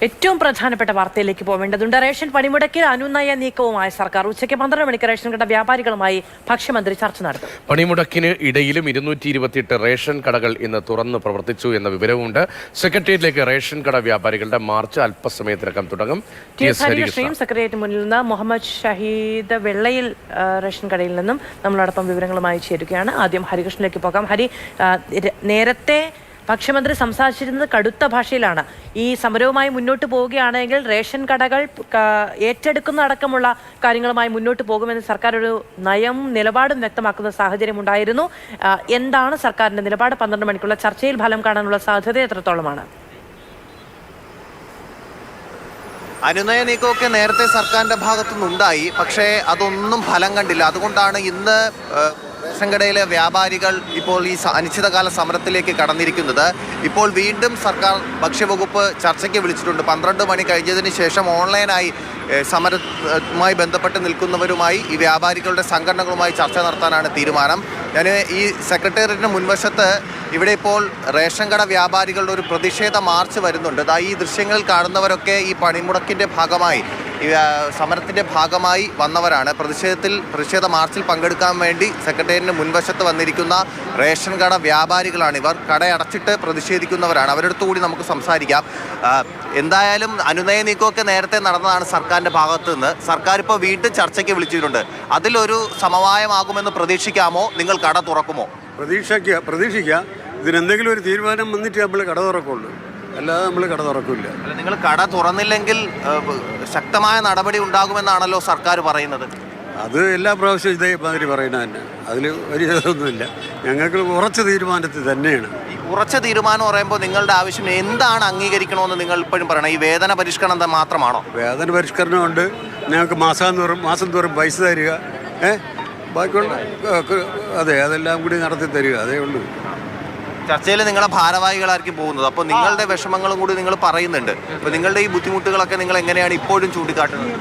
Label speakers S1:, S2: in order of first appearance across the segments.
S1: ഏറ്റവും പ്രധാനപ്പെട്ട വാർത്തയിലേക്ക് പോവേണ്ടതുണ്ട്. റേഷൻ പണിമുടക്കിൽ അനുനയ നീക്കവുമായ സർക്കാർ. ഉച്ചയ്ക്ക് 12 മണിക്ക് റേഷൻ കട വ്യാപാരികളുമായി ഭക്ഷ്യമന്ത്രി ചർച്ച നടത്തും.
S2: പണിമുടക്കിന് ഇടയിലും 228 റേഷൻ കടകൾ ഇന്ന് തുറന്ന് പ്രവർത്തിച്ചു എന്ന വിവരവുമുണ്ട്. സെക്രട്ടേറിയറ്റിലേക്ക് റേഷൻ കട വ്യാപാരികളുടെ മാർച്ച് അല്പസമയത്തിനകം തുടങ്ങും.
S1: സെക്രട്ടേറിയറ്റിന് മുന്നിൽ നിന്ന് മുഹമ്മദ് ഷഹീദ് വെള്ളയിൽ റേഷൻ കടയിൽ നിന്നും നമ്മളോടൊപ്പം വിവരങ്ങളുമായി ചേരുകയാണ്. ആദ്യം ഹരികൃഷ്ണനിലേക്ക് പോകാം. ഹരി, നേരത്തെ ഭക്ഷ്യമന്ത്രി സംസാരിച്ചിരുന്നത് കടുത്ത ഭാഷയിലാണ്. ഈ സമരവുമായി മുന്നോട്ട് പോവുകയാണെങ്കിൽ റേഷൻ കടകൾ ഏറ്റെടുക്കുന്ന അടക്കമുള്ള കാര്യങ്ങളുമായി മുന്നോട്ട് പോകുമെന്ന് സർക്കാർ ഒരു നിലപാടും വ്യക്തമാക്കുന്ന സാഹചര്യം ഉണ്ടായിരുന്നു. എന്താണ് സർക്കാരിന്റെ നിലപാട്? 12 മണിക്കുള്ള ചർച്ചയിൽ ഫലം കാണാനുള്ള സാധ്യത എത്രത്തോളമാണ്?
S3: അനുനയ നീക്കമൊക്കെ നേരത്തെ സർക്കാരിന്റെ ഭാഗത്തുനിന്നുണ്ടായി, പക്ഷേ അതൊന്നും ഫലം കണ്ടില്ല. അതുകൊണ്ടാണ് ഇന്ന് റേഷൻ കടയിലെ വ്യാപാരികൾ ഇപ്പോൾ ഈ അനിശ്ചിതകാല സമരത്തിലേക്ക് കടന്നിരിക്കുന്നത്. ഇപ്പോൾ വീണ്ടും സർക്കാർ ഭക്ഷ്യവകുപ്പ് ചർച്ചയ്ക്ക് വിളിച്ചിട്ടുണ്ട്. 12 മണി കഴിഞ്ഞതിന് ശേഷം ഓൺലൈനായി സമരവുമായി ബന്ധപ്പെട്ട് നിൽക്കുന്നവരുമായി ഈ വ്യാപാരികളുടെ സംഘടനകളുമായി ചർച്ച നടത്താനാണ് തീരുമാനം. ഞാൻ ഈ സെക്രട്ടേറിയറ്റിന് മുൻവശത്ത് ഇവിടെ ഇപ്പോൾ റേഷൻ കട വ്യാപാരികളുടെ ഒരു പ്രതിഷേധ മാർച്ച് വരുന്നുണ്ട്. ഈ ദൃശ്യങ്ങളിൽ കാണുന്നവരൊക്കെ ഈ പണിമുടക്കിൻ്റെ ഭാഗമായി സമരത്തിൻ്റെ ഭാഗമായി വന്നവരാണ്. പ്രതിഷേധ മാർച്ചിൽ പങ്കെടുക്കാൻ വേണ്ടി സെക്രട്ടേറിയറ്റിന് മുൻവശത്ത് വന്നിരിക്കുന്ന റേഷൻ കട വ്യാപാരികളാണ് ഇവർ. കടയടച്ചിട്ട് പ്രതിഷേധിക്കുന്നവരാണ്. അവരടുത്തു കൂടി നമുക്ക് സംസാരിക്കാം. എന്തായാലും അനുനയ നീക്കമൊക്കെ നേരത്തെ നടന്നതാണ് സർക്കാരിൻ്റെ ഭാഗത്ത് നിന്ന്. സർക്കാർ ഇപ്പോൾ വീണ്ടും ചർച്ചയ്ക്ക് വിളിച്ചിട്ടുണ്ട്. അതിലൊരു സമവായമാകുമെന്ന് പ്രതീക്ഷിക്കാമോ? നിങ്ങൾ കട തുറക്കുമോ?
S4: പ്രതീക്ഷിക്കാം. ഇതിനെന്തെങ്കിലും ഒരു തീരുമാനം വന്നിട്ട് നമ്മൾ കട തുറക്കുള്ളൂ, അല്ലാതെ നമ്മൾ കട തുറക്കില്ല.
S3: നിങ്ങൾ കട തുറന്നില്ലെങ്കിൽ ശക്തമായ നടപടി ഉണ്ടാകുമെന്നാണല്ലോ സർക്കാർ പറയുന്നത്.
S4: അത് എല്ലാ പ്രാവശ്യവും ഇതേമാതിരി പറയുന്നത് തന്നെ. അതിൽ ഒരു ഇതൊന്നുമില്ല. ഞങ്ങൾക്ക് ഉറച്ച തീരുമാനത്തിൽ തന്നെയാണ്.
S3: ഈ ഉറച്ച തീരുമാനം പറയുമ്പോൾ നിങ്ങളുടെ ആവശ്യം എന്താണ് അംഗീകരിക്കണമെന്ന് നിങ്ങൾ ഇപ്പോഴും പറയണം. ഈ വേതന പരിഷ്കരണം മാത്രമാണോ?
S4: വേതന പരിഷ്കരണമുണ്ട്. ഞങ്ങൾക്ക് മാസം തോറും പൈസ തരിക, ബാക്കിയുള്ള അതെ അതെല്ലാം കൂടി നടത്തി തരിക, അതേ ഉള്ളൂ.
S3: ചർച്ചയിൽ നിങ്ങളെ ഭാരവാഹികളായിരിക്കും പോകുന്നത്. അപ്പോൾ നിങ്ങളുടെ വിഷമങ്ങളും കൂടി നിങ്ങൾ പറയുന്നുണ്ട്. അപ്പോൾ നിങ്ങളുടെ ഈ ബുദ്ധിമുട്ടുകളൊക്കെ നിങ്ങൾ എങ്ങനെയാണ് ഇപ്പോഴും ചൂണ്ടിക്കാട്ടുന്നത്?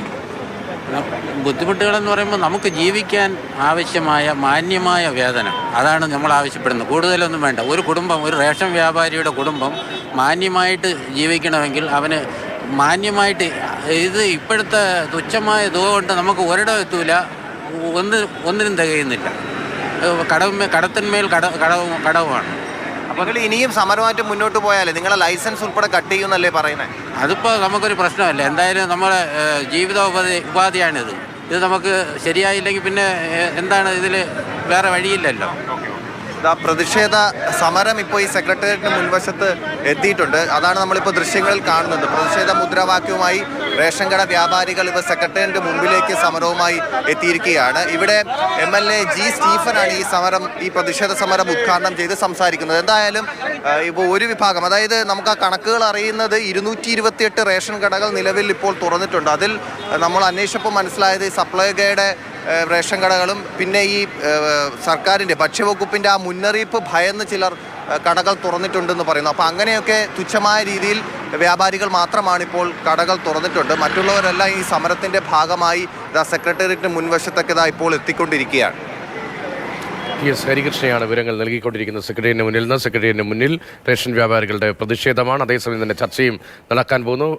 S5: ബുദ്ധിമുട്ടുകളെന്ന് പറയുമ്പോൾ നമുക്ക് ജീവിക്കാൻ ആവശ്യമായ മാന്യമായ വേതനം, അതാണ് നമ്മൾ ആവശ്യപ്പെടുന്നത്. കൂടുതലൊന്നും വേണ്ട. ഒരു കുടുംബം, ഒരു റേഷൻ വ്യാപാരിയുടെ കുടുംബം മാന്യമായിട്ട് ജീവിക്കണമെങ്കിൽ അവന് മാന്യമായിട്ട്, ഇത് ഇപ്പോഴത്തെ തുച്ഛമായ തുക കൊണ്ട് നമുക്ക് ഒരിടം എത്തൂല, ഒന്നിനും തികയുന്നില്ല. കടത്തിന്മേൽ കടവുമാണ്.
S3: അപ്പോൾ ഇനിയും സമരമായിട്ട് മുന്നോട്ട് പോയാലേ നിങ്ങളെ ലൈസൻസ് ഉൾപ്പെടെ കട്ട് ചെയ്യുമെന്നല്ലേ പറയുന്നത്?
S5: അതിപ്പോൾ നമുക്കൊരു പ്രശ്നമല്ല. എന്തായാലും നമ്മുടെ ഉപാധിയാണിത്. ഇത് നമുക്ക് ശരിയായില്ലെങ്കിൽ പിന്നെ എന്താണ്, ഇതിൽ വേറെ വഴിയില്ലല്ലോ.
S3: പ്രതിഷേധ സമരം ഇപ്പോൾ ഈ സെക്രട്ടേറിയറ്റിന് മുൻവശത്ത് എത്തിയിട്ടുണ്ട്. അതാണ് നമ്മളിപ്പോൾ ദൃശ്യങ്ങളിൽ കാണുന്നത്. പ്രതിഷേധ മുദ്രാവാക്യവുമായി റേഷൻ കട വ്യാപാരികൾ ഇവർ സെക്രട്ടേറിയറ്റിന് മുമ്പിലേക്ക് സമരവുമായി എത്തിയിരിക്കുകയാണ്. ഇവിടെ MLA G. സ്റ്റീഫനാണ് ഈ പ്രതിഷേധ സമരം ഉദ്ഘാടനം ചെയ്ത് സംസാരിക്കുന്നത്. എന്തായാലും ഇപ്പോൾ ഒരു വിഭാഗം, അതായത് നമുക്ക് ആ കണക്കുകൾ അറിയുന്നത് 228 റേഷൻ കടകൾ നിലവിൽ ഇപ്പോൾ തുറന്നിട്ടുണ്ട്. അതിൽ നമ്മൾ അന്വേഷിച്ചപ്പോൾ മനസ്സിലായത് സപ്ലൈകോയുടെ റേഷൻ കടകളും പിന്നെ ഈ സർക്കാരിൻ്റെ ഭക്ഷ്യവകുപ്പിൻ്റെ ആ മുന്നറിയിപ്പ് ഭയന്ന് ചിലർ കടകൾ തുറന്നിട്ടുണ്ടെന്ന് പറയുന്നു. അപ്പോൾ അങ്ങനെയൊക്കെ തുച്ഛമായ രീതിയിൽ വ്യാപാരികൾ മാത്രമാണ് ഇപ്പോൾ കടകൾ തുറന്നിട്ടുണ്ട്. മറ്റുള്ളവരെല്ലാം ഈ സമരത്തിൻ്റെ ഭാഗമായി സെക്രട്ടേറിയറ്റിന് മുൻവശത്തൊക്കെ ഇപ്പോൾ എത്തിക്കൊണ്ടിരിക്കുകയാണ്.
S2: ഹരികൃഷ്ണയാണ് വിവരങ്ങൾ നൽകിക്കൊണ്ടിരിക്കുന്നത്. സെക്രട്ടേറിയറ്റിന് മുന്നിൽ റേഷൻ വ്യാപാരികളുടെ പ്രതിഷേധമാണ്. അതേസമയം തന്നെ ചർച്ചയും നടക്കാൻ പോകുന്നു.